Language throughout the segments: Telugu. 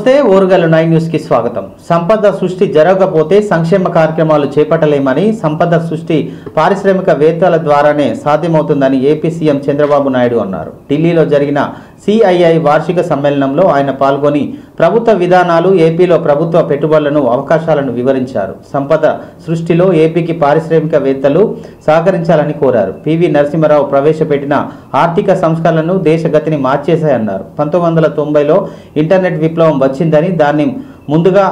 నమస్తే ఓరుగల్లు 9 న్యూస్ కి స్వాగతం. సంపద సృష్టి జరగకపోతే సంక్షేమ కార్యక్రమాలు చేపట్టలేమని, సంపద సృష్టి పారిశ్రామికవేత్తల ద్వారానే సాధ్యమవుతుందని ఏపీ సీఎం చంద్రబాబు నాయుడు అన్నారు. ఢిల్లీలో జరిగిన సిఐఐ వార్షిక సమ్మేళనంలో ఆయన పాల్గొని ప్రభుత్వ విధానాలు, ఏపీలో ప్రభుత్వ పెట్టుబడులను, అవకాశాలను వివరించారు. సంపద సృష్టిలో ఏపీకి పారిశ్రామికవేత్తలు సహకరించాలని కోరారు. పివి నరసింహారావు ప్రవేశపెట్టిన ఆర్థిక సంస్కరణలను దేశ గతిని మార్చేశాయన్నారు. 1990లో ఇంటర్నెట్ విప్లవం వచ్చిందని, దాన్ని ముందుగా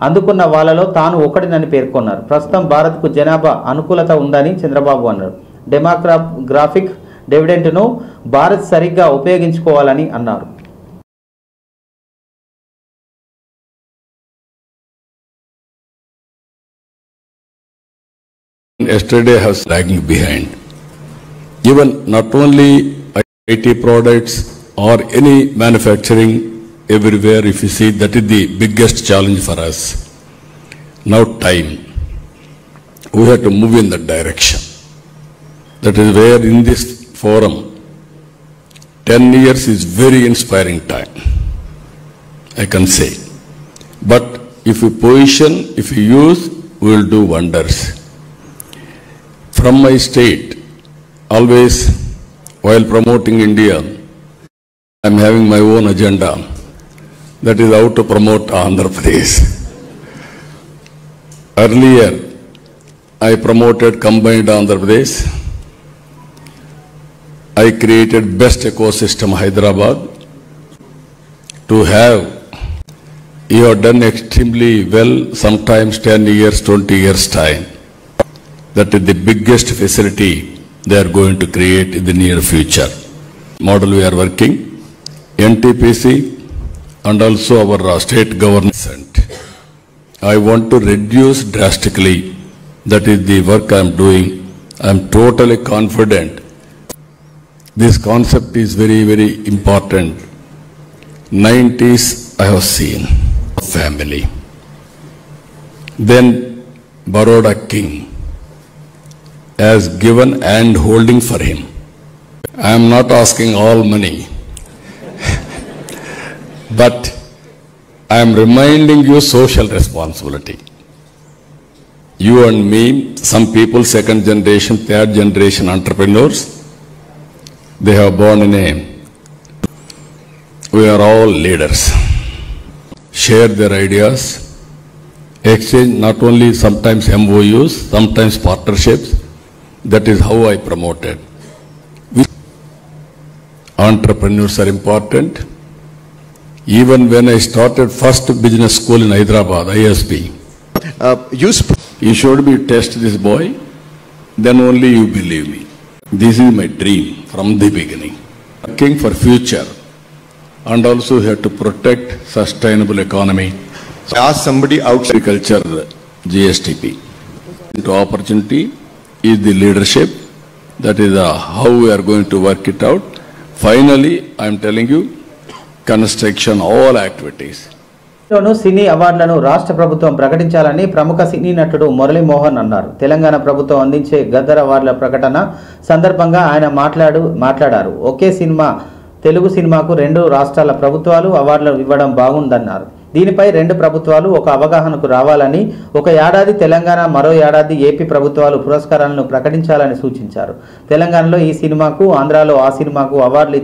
అందుకున్న వాళ్ళలో తాను ఒకటినని పేర్కొన్నారు. ప్రస్తుతం భారత్కు జనాభా అనుకూలత ఉందని చంద్రబాబు అన్నారు. డెమోగ్రాఫిక్ డివిడెండ్ను భారత్ సరిగ్గా ఉపయోగించుకోవాలని అన్నారు. Yesterday has lagging behind. Even not only IT products or any manufacturing everywhere, if you see, that is the biggest challenge for us. Now time. We have to move in that direction. That is where in this forum, 10 years is very inspiring time, I can say. But if you position, if you use, we will do wonders. From my state, always while promoting India, I am having my own agenda. That is how to promote Andhra Pradesh. Earlier, I promoted combined Andhra Pradesh. I created best ecosystem Hyderabad. To have, you have done extremely well, sometimes 10 years, 20 years time. That is the biggest facility they are going to create in the near future. Model we are working, NTPC and also our state government. I want to reduce drastically. That is the work I am doing. I am totally confident. This concept is very, very important. 90s I have seen family. Then Baroda King has given hand holding for him. I am not asking all money. But I am reminding you social responsibility. You and me, some people, second generation, third generation entrepreneurs, they have born in a, we are all leaders. Share their ideas, exchange not only sometimes MOUs, sometimes partnerships. That is how I promoted. Entrepreneurs are important. Even when I started first business school in Hyderabad, ISB, you showed me test this boy, then only you believe me. This is my dream from the beginning. Working for future and also have to protect sustainable economy. Ask somebody outside agriculture, GSTP. Into opportunity is the leadership. That is how we are going to work it out. Finally, I am telling you, construction, all activities. సినీ అవార్డులను రాష్ట్ర ప్రభుత్వం ప్రకటించాలని ప్రముఖ సినీ నటుడు మురళీ మోహన్ అన్నారు. తెలంగాణ ప్రభుత్వం అందించే గద్దర్ అవార్డుల ప్రకటన సందర్భంగా ఆయన మాట్లాడారు. ఒకే సినిమా తెలుగు సినిమాకు 2 రాష్ట్రాల ప్రభుత్వాలు అవార్డులు ఇవ్వడం బాగుందన్నారు. దీనిపై 2 ప్రభుత్వాలు ఒక అవగాహనకు రావాలని, ఒక ఏడాది తెలంగాణ, మరో ఏడాది ఏపీ ప్రభుత్వాలు పురస్కారాలను ప్రకటించాలని సూచించారు. తెలంగాణలో ఈ సినిమాకు, ఆంధ్రాలో ఆ సినిమాకు అవార్డులు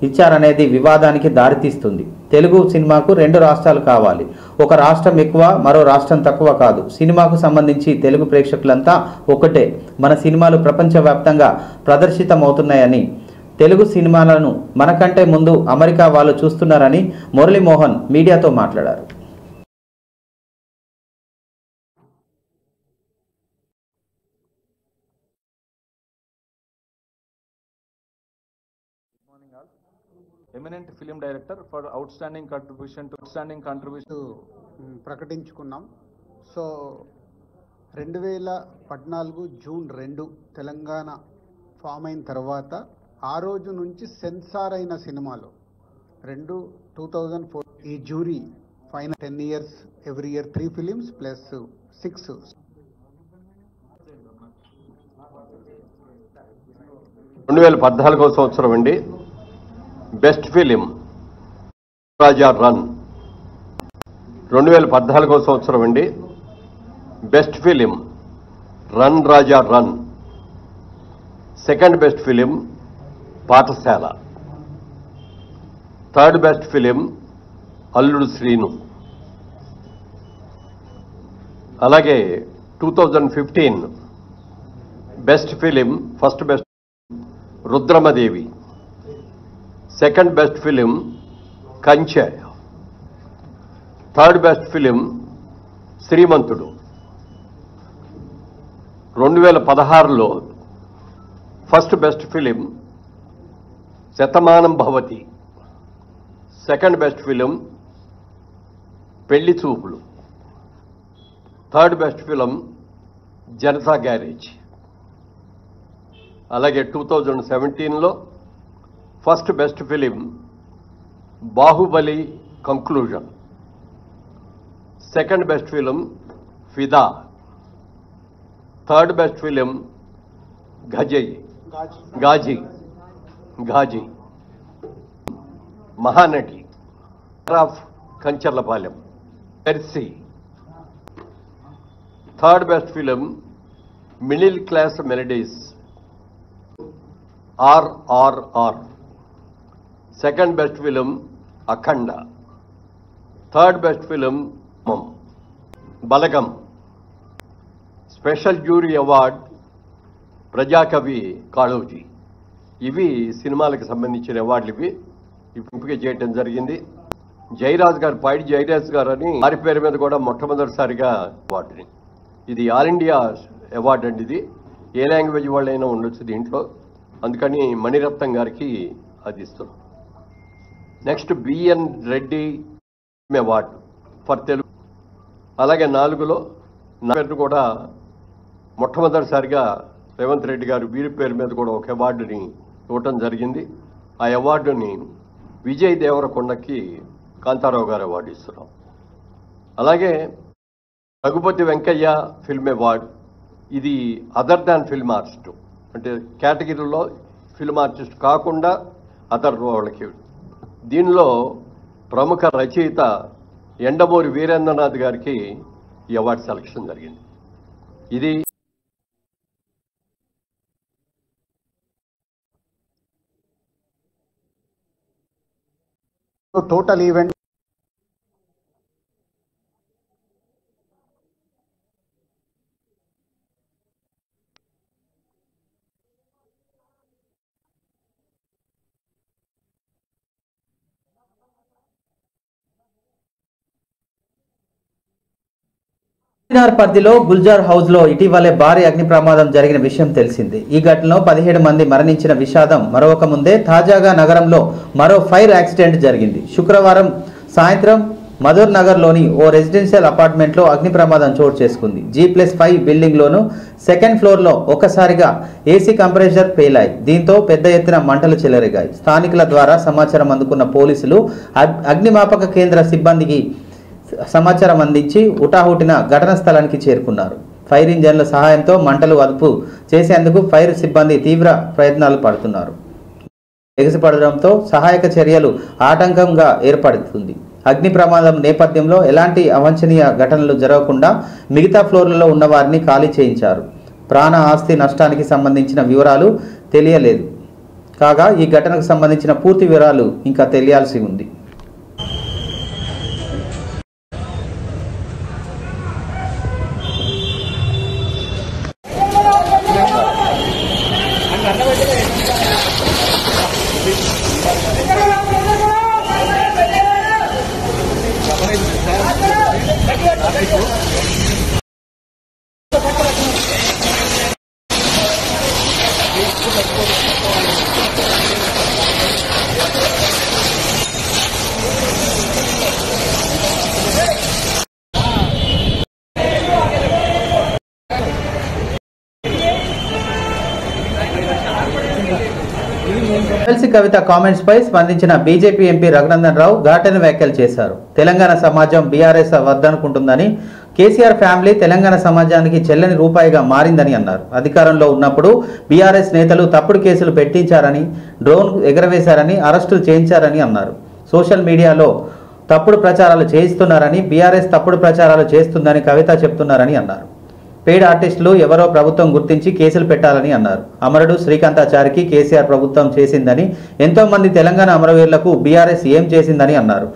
ఇచ్చారనేది వివాదానికి దారితీస్తుంది. తెలుగు సినిమాకు 2 రాష్ట్రాలు కావాలి. ఒక రాష్ట్రం ఎక్కువ, మరో రాష్ట్రం తక్కువ కాదు. సినిమాకు సంబంధించి తెలుగు ప్రేక్షకులంతా ఒకటే. మన సినిమాలు ప్రపంచవ్యాప్తంగా ప్రదర్శితమవుతున్నాయని, తెలుగు సినిమాలను మనకంటే ముందు అమెరికా వాళ్ళు చూస్తున్నారని మురళీ మోహన్ మీడియాతో మాట్లాడారు. Eminent film director for outstanding contribution ప్రకటించుకున్నాం. సో 2014 జూన్ 2 తెలంగాణ ఫామ్ అయిన తర్వాత ఆ రోజు నుంచి సెన్సార్ అయిన సినిమాలు 2004 ఈ jury final 10 years every year 3 films plus 6. 2014 సంవత్సరం అండి. బెస్ట్ ఫిలిం రాజా రన్ 2014 సంవత్సరం అండి. Best film run Raja run. Second best film Paathshaala. Third best film Alludu Seenu. అలాగే 2015 best film first best Rudramadevi. Second best film Kanche. Third best film Srimanthudu. 2016లో first best film Shatamanam Bhavati. Second best film Pelli Choopulu. Third best film Janatha garage. అలాగే 2017లో first best film Baahubali conclusion. Second best film Fidaa. Third best film Ghazi. Mahanati of Kancharapalem మెర్సీ. Third best film middle class melodies RRR. Second best film Akhanda. Third best film Balagam. Special jury award ప్రజాకవి కాళోజీ. ఇవి సినిమాలకు సంబంధించిన అవార్డులు. ఇవి ఎంపిక చేయడం జరిగింది. జయరాజ్ గారు, పైడి జయరాజ్ గారు అని వారి పేరు మీద కూడా మొట్టమొదటిసారిగా అవార్డుని. ఇది ఆల్ ఇండియా అవార్డు అండి. ఇది ఏ లాంగ్వేజ్ వాళ్ళైనా ఉండొచ్చు దీంట్లో, అందుకని మణిరత్నం గారికి అది ఇస్తున్నాం. Next BN Reddy award for Telugu. అలాగే 4లో నా పేరు కూడా మొట్టమొదటిసారిగా రేవంత్ రెడ్డి గారు వీరి పేరు మీద కూడా ఒక అవార్డుని ఇవ్వటం జరిగింది. ఆ అవార్డుని విజయ్ దేవరకొండకి కాంతారావు గారు అవార్డు ఇస్తున్నాం. అలాగే రఘుపతి వెంకయ్య ఫిల్మ్ అవార్డు. ఇది అదర్ దాన్ ఫిల్మ్ ఆర్టిస్ట్, అంటే కేటగిరీలో ఫిల్మ్ ఆర్టిస్ట్ కాకుండా అదర్ వాళ్ళకి. దీనిలో ప్రముఖ రచయిత ఎండమూరి వీరేంద్రనాథ్ గారికి ఈ అవార్డు సెలక్షన్ జరిగింది. ఇది టోటల్ ఈవెంట్ పరిధిలో గుల్జార్ హౌస్ లో ఇటీవలే భారీ అగ్ని ప్రమాదం జరిగిన విషయం తెలిసింది. ఈ ఘటనలో 17 మంది మరణించిన విషాదం మరొక ముందే తాజాగా నగరంలో మరో ఫైర్ యాక్సిడెంట్ జరిగింది. శుక్రవారం సాయంత్రం మధుర్ నగర్ లోని ఓ రెసిడెన్షియల్ అపార్ట్మెంట్ లో అగ్ని ప్రమాదం చోటు చేసుకుంది. G+5 బిల్డింగ్ లోను సెకండ్ ఫ్లోర్ లో ఒక్కసారిగా ఏసీ కంప్రెసర్ పేలాయి. దీంతో పెద్ద ఎత్తున మంటలు చెలరేగాయి. స్థానికుల ద్వారా సమాచారం అందుకున్న పోలీసులు అగ్నిమాపక కేంద్ర సిబ్బందికి సమాచారం అందించి హుటాహుటిన ఘటనా స్థలానికి చేరుకున్నారు. ఫైర్ ఇంజన్ల సహాయంతో మంటలు అదుపు చేసేందుకు ఫైర్ సిబ్బంది తీవ్ర ప్రయత్నాలు పడుతున్నారు. ఎగసిపడడంతో సహాయక చర్యలు ఆటంకంగా ఏర్పడుతుంది. అగ్ని ప్రమాదం నేపథ్యంలో ఎలాంటి అవాంఛనీయ ఘటనలు జరగకుండా మిగతా ఫ్లోర్లలో ఉన్న వారిని ఖాళీ చేయించారు. ప్రాణ ఆస్తి నష్టానికి సంబంధించిన వివరాలు తెలియలేదు కాగా ఈ ఘటనకు సంబంధించిన పూర్తి వివరాలు ఇంకా తెలియాల్సి ఉంది. ఎమ్మెల్సీ కవిత కామెంట్స్ పై స్పందించిన బీజేపీ ఎంపీ రఘునందన్ రావు ఘాటైన వ్యాఖ్యలు చేశారు. తెలంగాణ సమాజం బీఆర్ఎస్ వద్దనుకుంటుందని, కేసీఆర్ ఫ్యామిలీ తెలంగాణ సమాజానికి చెల్లని రూపాయిగా మారిందని అన్నారు. అధికారంలో ఉన్నప్పుడు బీఆర్ఎస్ నేతలు తప్పుడు కేసులు పెట్టించారని, డ్రోన్ ఎగరవేశారని, అరెస్టులు చేయించారని అన్నారు. సోషల్ మీడియాలో తప్పుడు ప్రచారాలు చేయిస్తున్నారని, బీఆర్ఎస్ తప్పుడు ప్రచారాలు చేస్తుందని కవిత చెప్తున్నారని అన్నారు. పెయిడ్ ఆర్టిస్టులు ఎవరో ప్రభుత్వం గుర్తించి కేసులు పెట్టాలని అన్నారు. అమరుడు శ్రీకాంతాచారికి కేసీఆర్ ప్రభుత్వం చేసిందని, ఎంతో మంది తెలంగాణ అమరవీరులకు బీఆర్ఎస్ ఏం చేసిందని అన్నారు.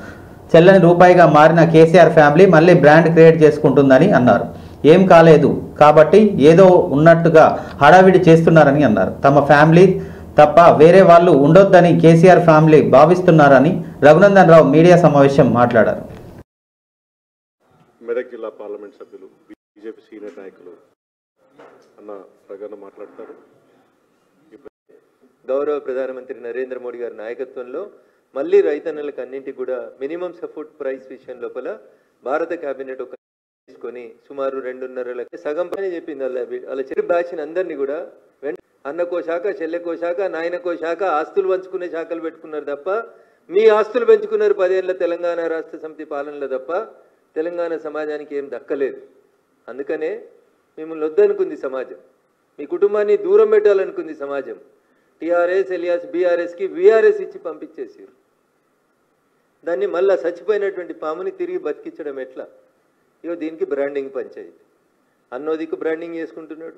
చెల్లని రూపాయిగా మారిన కేసీఆర్ ఫ్యామిలీ మళ్ళీ బ్రాండ్ క్రియేట్ చేసుకుంటుందని అన్నారు. ఏం కాలేదు కాబట్టి ఏదో ఉన్నట్టుగా హడావిడి చేస్తున్నారని అన్నారు. తమ ఫ్యామిలీ తప్ప వేరే వాళ్ళు ఉండొద్దని కేసీఆర్ ఫ్యామిలీ భావిస్తున్నారని రఘునందన్ రావు మీడియా సమావేశం మాట్లాడారు. మెదక్ జిల్లా పార్లమెంట్ సభ్యులు బీజేపీ సీనియర్ నాయకులు అన్న ప్రగాన మాట్లాడతారు. గౌరవ ప్రధానమంత్రి నరేంద్ర మోడీ గారి నాయకత్వంలో మళ్ళీ రైతన్నలకు అన్నింటికి కూడా మినిమం సపోర్ట్ ప్రైస్ విషయం లోపల భారత కేబినెట్ ఒక తీసుకొని సుమారు 2.5 లక్షల సగం పని చెప్పింది. వాళ్ళ చెడు బ్యాచ్ని అందరినీ కూడా అన్నకో శాఖ, చెల్లెకో శాఖ, నాయనకో శాఖ, ఆస్తులు పంచుకునే శాఖలు పెట్టుకున్నారు తప్ప మీ ఆస్తులు పెంచుకున్నారు 10 ఏళ్ల తెలంగాణ రాష్ట్ర సమితి పాలనలో తప్ప తెలంగాణ సమాజానికి ఏం దక్కలేదు. అందుకనే మిమ్మల్ని వద్దనుకుంది సమాజం, మీ కుటుంబాన్ని దూరం పెట్టాలనుకుంది సమాజం. టీఆర్ఎస్ ఎలియాస్ బీఆర్ఎస్కి వీఆర్ఎస్ ఇచ్చి పంపించేసారు. దాన్ని మళ్ళా చచ్చిపోయినటువంటి పాముని తిరిగి బతికించడం ఎట్లా? ఇగో దీనికి బ్రాండింగ్ పంచాయతీ. అన్నోదికు బ్రాండింగ్ చేసుకుంటున్నాడు.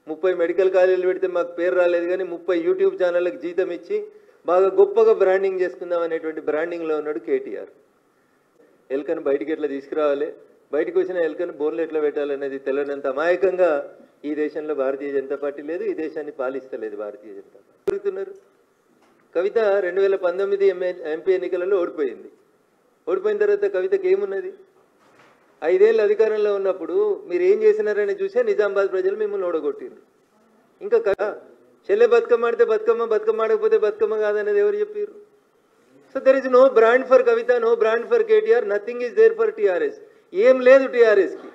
30 మెడికల్ కాలేజీలు పెడితే మాకు పేరు రాలేదు కానీ 30 యూట్యూబ్ ఛానళ్ళకి జీతం ఇచ్చి బాగా గొప్పగా బ్రాండింగ్ చేసుకుందాం అనేటువంటి బ్రాండింగ్లో ఉన్నాడు కేటీఆర్. ఎలుకను బయటికి ఎట్లా తీసుకురావాలి, బయటకు వచ్చిన ఎలుకను బోన్లు ఎట్లా పెట్టాలనేది తెలియనంత అమాయకంగా ఈ దేశంలో భారతీయ జనతా పార్టీ లేదు, ఈ దేశాన్ని పాలిస్తలేదు భారతీయ జనతా పార్టీ. జరుగుతున్నారు. కవిత 2019 ఎంపీ ఎన్నికలలో ఓడిపోయింది. ఓడిపోయిన తర్వాత కవితకి ఏమున్నది? 5 ఏళ్ళు అధికారంలో ఉన్నప్పుడు మీరు ఏం చేసినారని చూసే నిజామాబాద్ ప్రజలు మిమ్మల్ని ఓడగొట్టిండ్రు. ఇంకా చెల్లె బతుకమ్మ ఆడితే బతుకమ్మ, బతుకమ్మ ఆడకపోతే బతుకమ్మ కాదనేది ఎవరు చెప్పారు? So there is no brand for Kavitha, no brand for KTR, nothing is there for TRS. ఏం లేదు టీఆర్ఎస్కి,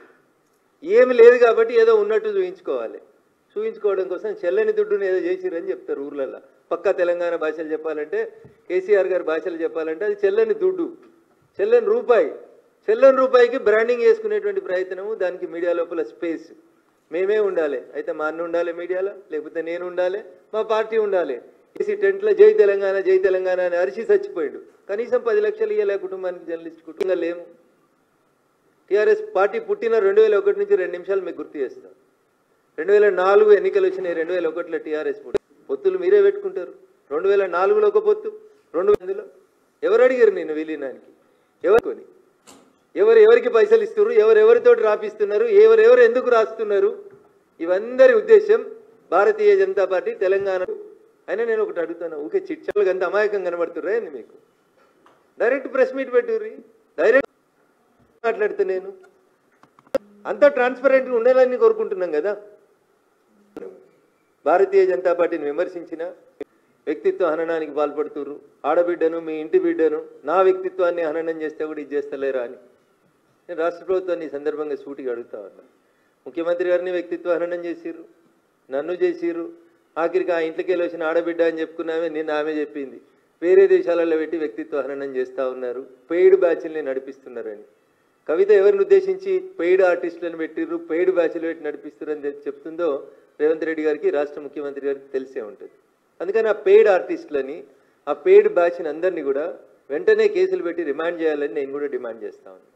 ఏమి లేదు కాబట్టి ఏదో ఉన్నట్టు చూయించుకోవాలి. చూయించుకోవడం కోసం చెల్లని దుడ్డుని ఏదో చేసిరని చెప్తారు ఊర్లలో. పక్కా తెలంగాణ భాషలు చెప్పాలంటే, కేసీఆర్ గారి భాషలు చెప్పాలంటే అది చెల్లని దుడ్డు, చెల్లని రూపాయి. చెల్లని రూపాయికి బ్రాండింగ్ చేసుకునేటువంటి ప్రయత్నము, దానికి మీడియా లోపల స్పేస్ మేమే ఉండాలి. అయితే మా అన్న ఉండాలి మీడియాలో, లేకపోతే నేను ఉండాలి, మా పార్టీ ఉండాలి. ఏసీ టెంట్లో జై తెలంగాణ జై తెలంగాణ అని అరిచి చచ్చిపోయాడు. కనీసం 10 లక్షలు ఇవ్వలే కుటుంబానికి, జర్నలిస్ట్ కుటుంబంగా లేము. టీఆర్ఎస్ పార్టీ పుట్టిన 2001 నుంచి 2 నిమిషాలు మీకు గుర్తు చేస్తాం. 2004 ఎన్నికలు వచ్చినాయి. 2001లో టీఆర్ఎస్ పొత్తులు మీరే పెట్టుకుంటారు. 2004లో ఒక పొత్తు, 2000లో ఎవరు అడిగారు నేను విలీనానికి? ఎవరుకొని ఎవరికి పైసలు ఇస్తున్నారు, ఎవరెవరితోటి రాపిస్తున్నారు, ఎవరెవరు ఎందుకు రాస్తున్నారు, ఇవందరి ఉద్దేశం భారతీయ జనతా పార్టీ తెలంగాణ. అయినా నేను ఒకటి అడుగుతాను, ఊకే చిట్చాలకు అంత అమాయకం కనబడుతుర్రా ఏంది మీకు? డైరెక్ట్ ప్రెస్ మీట్ పెట్టుర్రి, డైరెక్ట్ మాట్లాడితే నేను అంతా ట్రాన్స్పరెంట్గా ఉండాలని కోరుకుంటున్నాం కదా. భారతీయ జనతా పార్టీని విమర్శించిన వ్యక్తిత్వ హననానికి పాల్పడుతుర్రు. ఆడబిడ్డను, మీ ఇంటి బిడ్డను, నా వ్యక్తిత్వాన్ని హననం చేస్తే కూడా ఇది చేస్తలేరా అని నేను రాష్ట్ర ప్రభుత్వాన్ని ఈ సందర్భంగా సూటిగా అడుగుతా ఉన్నా. ముఖ్యమంత్రి గారిని వ్యక్తిత్వ హననం చేసిర్రు, నన్ను చేసిర్రు. ఆఖరికి ఆ ఇంట్లోకి వెళ్ళి వచ్చిన ఆడబిడ్డ అని చెప్పుకున్నామే, నిన్న ఆమె చెప్పింది వేరే దేశాలలో పెట్టి వ్యక్తిత్వ హననం చేస్తూ ఉన్నారు, పెయిడ్ బ్యాచ్ల్ని నడిపిస్తున్నారని. కవిత ఎవరిని ఉద్దేశించి పెయిడ్ ఆర్టిస్టులను పెట్టిర్రు, పెయిడ్ బ్యాచ్లు పెట్టి నడిపిస్తున్నారని చెప్తుందో రేవంత్ రెడ్డి గారికి, రాష్ట్ర ముఖ్యమంత్రి గారికి తెలిసే ఉంటుంది. అందుకని ఆ పెయిడ్ ఆర్టిస్టులని, ఆ పెయిడ్ బ్యాచ్ని అందరినీ కూడా వెంటనే కేసులు పెట్టి రిమాండ్ చేయాలని నేను కూడా డిమాండ్ చేస్తా ఉన్నాను.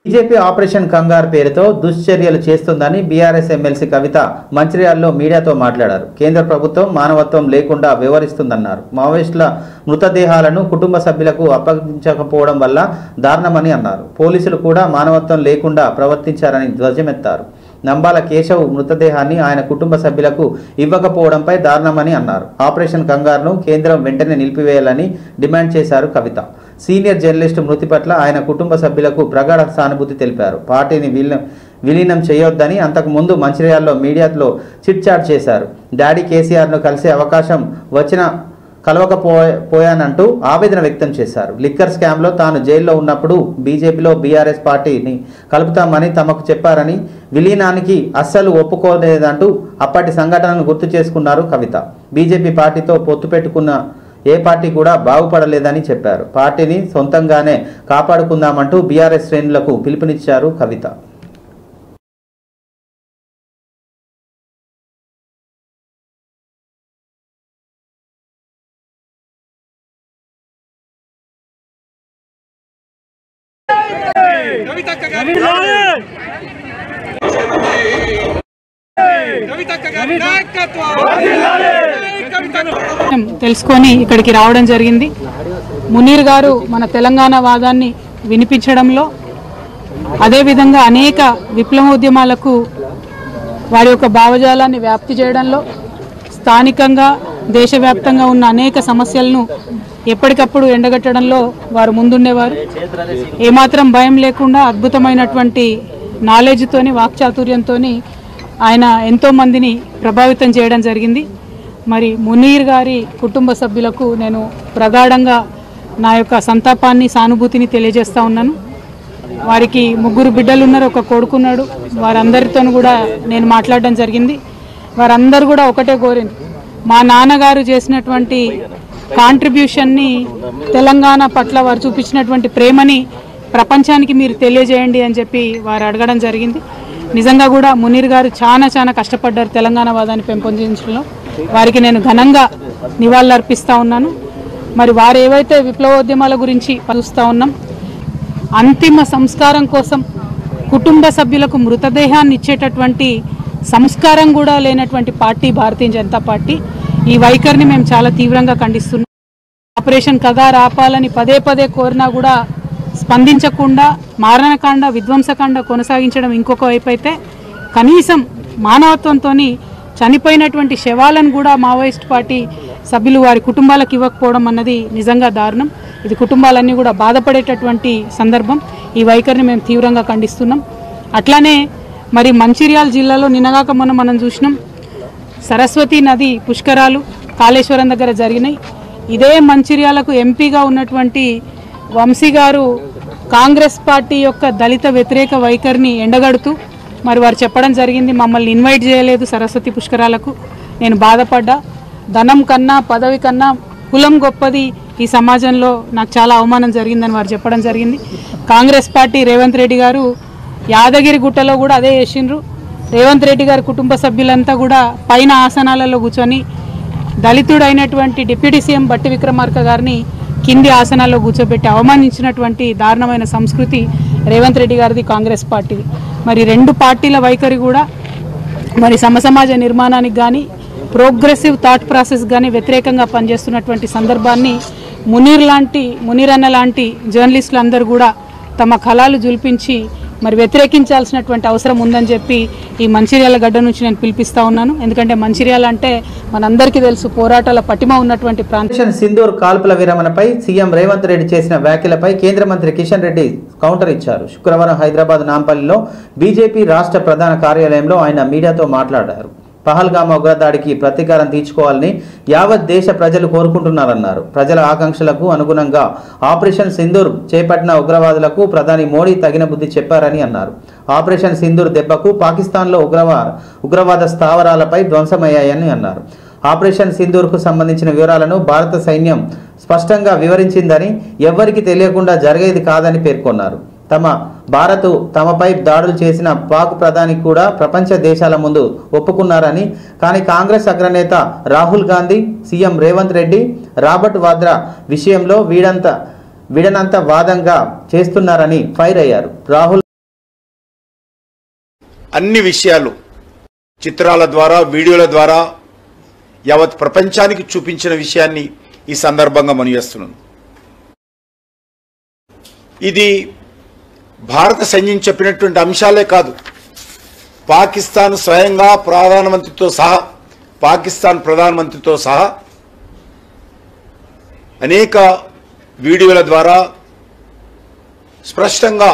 బీజేపీ ఆపరేషన్ కంగారు పేరుతో దుశ్చర్యలు చేస్తుందని బీఆర్ఎస్ ఎమ్మెల్సీ కవిత మంచిర్యాలలో మీడియాతో మాట్లాడారు. కేంద్ర ప్రభుత్వం మానవత్వం లేకుండా వ్యవహరిస్తుందన్నారు. మావోయిస్టుల మృతదేహాలను కుటుంబ సభ్యులకు అప్పగించకపోవడం వల్ల దారుణమని అన్నారు. పోలీసులు కూడా మానవత్వం లేకుండా ప్రవర్తించారని ధ్వజమెత్తారు. నంబాల కేశవ్ మృతదేహాన్ని ఆయన కుటుంబ సభ్యులకు ఇవ్వకపోవడంపై దారుణమని అన్నారు. ఆపరేషన్ కంగారును కేంద్రం వెంటనే నిలిపివేయాలని డిమాండ్ చేశారు కవిత. సీనియర్ జర్నలిస్టు మృతి పట్ల ఆయన కుటుంబ సభ్యులకు ప్రగాఢ సానుభూతి తెలిపారు. పార్టీని విలీనం చేయొద్దని అంతకుముందు మంచిర్యాలలో మీడియాలో చిట్చాట్ చేశారు. డాడీ కేసీఆర్ను కలిసే అవకాశం వచ్చిన కలవకపోయానంటూ ఆవేదన వ్యక్తం చేశారు. లిక్కర్ స్కామ్లో తాను జైల్లో ఉన్నప్పుడు బీజేపీలో బీఆర్ఎస్ పార్టీని కలుపుతామని తమకు చెప్పారని, విలీనానికి అస్సలు ఒప్పుకోలేదంటూ అప్పటి సంఘటనను గుర్తు చేసుకున్నారు కవిత. బీజేపీ పార్టీతో పొత్తు పెట్టుకున్న ఏ పార్టీ కూడా బాగుపడలేదని చెప్పారు. పార్టీని సొంతంగానే కాపాడుకుందామంటూ బీఆర్ఎస్ శ్రేణులకు పిలుపునిచ్చారు కవిత. తెలుసుకొని ఇక్కడికి రావడం జరిగింది. మునీర్ గారు మన తెలంగాణ వాదాన్ని వినిపించడంలో, అదేవిధంగా అనేక విప్లవోద్యమాలకు వారి యొక్క భావజాలాన్ని వ్యాప్తి చేయడంలో, స్థానికంగా దేశవ్యాప్తంగా ఉన్న అనేక సమస్యలను ఎప్పటికప్పుడు ఎండగట్టడంలో వారు ముందుండేవారు. ఏమాత్రం భయం లేకుండా అద్భుతమైనటువంటి నాలెడ్జ్తోని, వాక్చాతుర్యంతోని ఆయన ఎంతోమందిని ప్రభావితం చేయడం జరిగింది. మరి మునీర్ గారి కుటుంబ సభ్యులకు నేను ప్రగాఢంగా నా యొక్క సంతాపాన్ని, సానుభూతిని తెలియజేస్తూ ఉన్నాను. వారికి 3 బిడ్డలు ఉన్నారు, 1 కొడుకున్నాడు. వారందరితో కూడా నేను మాట్లాడడం జరిగింది. వారందరూ కూడా ఒకటే కోరింది, మా నాన్నగారు చేసినటువంటి కాంట్రిబ్యూషన్ని, తెలంగాణ పట్ల వారు చూపించినటువంటి ప్రేమని ప్రపంచానికి మీరు తెలియజేయండి అని చెప్పి వారు అడగడం జరిగింది. నిజంగా కూడా మునీర్ గారు చాలా కష్టపడ్డారు తెలంగాణ వాదాన్ని పెంపొందించడంలో. వారికి నేను ఘనంగా నివాళులర్పిస్తూ ఉన్నాను. మరి వారు ఏవైతే విప్లవోద్యమాల గురించి చూస్తూ ఉన్నాం, అంతిమ సంస్కారం కోసం కుటుంబ సభ్యులకు మృతదేహాన్ని ఇచ్చేటటువంటి సంస్కారం కూడా లేనటువంటి పార్టీ భారతీయ జనతా పార్టీ. ఈ వైఖరిని మేము చాలా తీవ్రంగా ఖండిస్తున్నాం. ఆపరేషన్ కగార్ ఆపాలని పదే కోరినా కూడా స్పందించకుండా మారణకాండ, విధ్వంసకాండ కొనసాగించడం ఇంకొక వైపు అయితే, కనీసం మానవత్వంతో చనిపోయినటువంటి శవాలను కూడా మావోయిస్ట్ పార్టీ సభ్యులు వారి కుటుంబాలకు ఇవ్వకపోవడం అన్నది నిజంగా దారుణం. ఇది కుటుంబాలన్నీ కూడా బాధపడేటటువంటి సందర్భం. ఈ వైఖరిని మేము తీవ్రంగా ఖండిస్తున్నాం. అట్లానే మరి మంచిర్యాల జిల్లాలో నిన్నగాక మనం చూసినాం, సరస్వతి నది పుష్కరాలు కాళేశ్వరం దగ్గర జరిగినాయి. ఇదే మంచిర్యాలకు ఎంపీగా ఉన్నటువంటి వంశీ గారు కాంగ్రెస్ పార్టీ యొక్క దళిత వ్యతిరేక వైఖరిని ఎండగడుతూ మరి వారు చెప్పడం జరిగింది, మమ్మల్ని ఇన్వైట్ చేయలేదు సరస్వతి పుష్కరాలకు. నేను బాధపడ్డా. ధనం కన్నా, పదవి కన్నా కులం గొప్పది ఈ సమాజంలో, నాకు చాలా అవమానం జరిగిందని వారు చెప్పడం జరిగింది. కాంగ్రెస్ పార్టీ రేవంత్ రెడ్డి గారు యాదగిరి గుట్టలో కూడా అదే చేసిండ్రు. రేవంత్ రెడ్డి గారి కుటుంబ సభ్యులంతా కూడా పైన ఆసనాలలో కూర్చొని దళితుడైనటువంటి డిప్యూటీ సీఎం బట్టి విక్రమార్క గారిని కింది ఆసనాల్లో కూర్చోబెట్టి అవమానించినటువంటి దారుణమైన సంస్కృతి రేవంత్ రెడ్డి గారిది, కాంగ్రెస్ పార్టీది. మరి 2 పార్టీల వైఖరి కూడా మరి సమసమాజ నిర్మాణానికి కానీ, ప్రోగ్రెసివ్ థాట్ ప్రాసెస్ కానీ వ్యతిరేకంగా పనిచేస్తున్నటువంటి సందర్భాన్ని మునీర్ అన్న లాంటి జర్నలిస్టులు అందరూ కూడా తమ కళాలు జుల్పించి మరి వ్యతిరేకించాల్సినటువంటి అవసరం ఉందని చెప్పి ఈ మంచిర్యాల గడ్డ నుంచి నేను పిలిపిస్తా ఉన్నాను. ఎందుకంటే మంచిర్యాల అంటే మనందరికీ తెలుసు, పోరాటాల పటిమ ఉన్నటువంటి ప్రాంతం. సింధూర్ కాల్పుల విరమణపై సీఎం రేవంత్ రెడ్డి చేసిన వ్యాఖ్యలపై కేంద్ర మంత్రి కిషన్ రెడ్డి కౌంటర్ ఇచ్చారు. శుక్రవారం హైదరాబాద్ నాంపల్లిలో బీజేపీ రాష్ట్ర ప్రధాన కార్యాలయంలో ఆయన మీడియాతో మాట్లాడారు. పహల్గామ్ ఉగ్రదాడికి ప్రతీకారం తీర్చుకోవాలని యావత్ దేశ ప్రజలు కోరుకుంటున్నారన్నారు. ప్రజల ఆకాంక్షలకు అనుగుణంగా ఆపరేషన్ సింధూర్ చేపట్టిన ఉగ్రవాదులకు ప్రధాని మోడీ తగిన బుద్ధి చెప్పారని అన్నారు. ఆపరేషన్ సింధూర్ దెబ్బకు పాకిస్తాన్లో ఉగ్రవాద స్థావరాలపై ధ్వంసమయ్యాయని అన్నారు. ఆపరేషన్ సింధూర్కు సంబంధించిన వివరాలను భారత సైన్యం స్పష్టంగా వివరించిందని, ఎవ్వరికీ తెలియకుండా జరిగేది కాదని పేర్కొన్నారు. భారత్ తమపై దాడులు చేసిన పాక్ ప్రధాని కూడా ప్రపంచ దేశాల ముందు ఒప్పుకున్నారని, కానీ కాంగ్రెస్ అగ్రనేత రాహుల్ గాంధీ, సీఎం రేవంత్ రెడ్డి రాబర్ట్ వాద్రా విషయంలో వీడనంత వాదంగా చేస్తున్నారని ఫైర్ అయ్యారు. రాహుల్ అన్ని విషయాలు చిత్రాల ద్వారా, వీడియోల ద్వారా యావత్ ప్రపంచానికి చూపించిన విషయాన్ని ఈ సందర్భంగా మనవిస్తున్నాను. ఇది భారత సైన్యం చెప్పినటువంటి అంశాలే కాదు, పాకిస్తాన్ స్వయంగా పాకిస్తాన్ ప్రధానమంత్రితో సహా అనేక వీడియోల ద్వారా స్పష్టంగా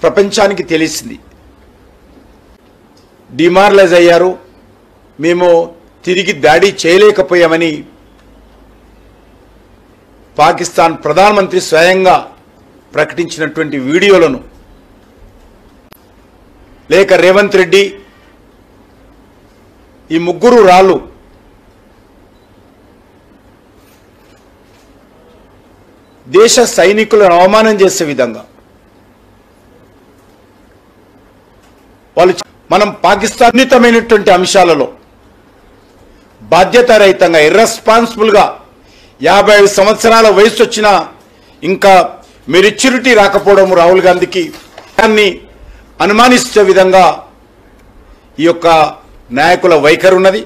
ప్రపంచానికి తెలిసింది. డిమారలైజ్ అయ్యారు, మేము తిరిగి దాడి చేయలేకపోయామని పాకిస్తాన్ ప్రధానమంత్రి స్వయంగా ప్రకటించినటువంటి వీడియోలను, లేక రేవంత్ రెడ్డి ఈ 3 రాళ్ళు దేశ సైనికులను అవమానం చేసే విధంగా మనం పాకిస్తాన్యుతమైనటువంటి అంశాలలో బాధ్యతారహితంగా, ఇర్రెస్పాన్సిబుల్గా 55 సంవత్సరాల వయసు వచ్చినా ఇంకా మెచ్యూరిటీ రాకపోవడం రాహుల్ గాంధీకి దాన్ని అనుమానించే విధంగా ఈ యొక్క నాయకుల వైఖరి ఉన్నది.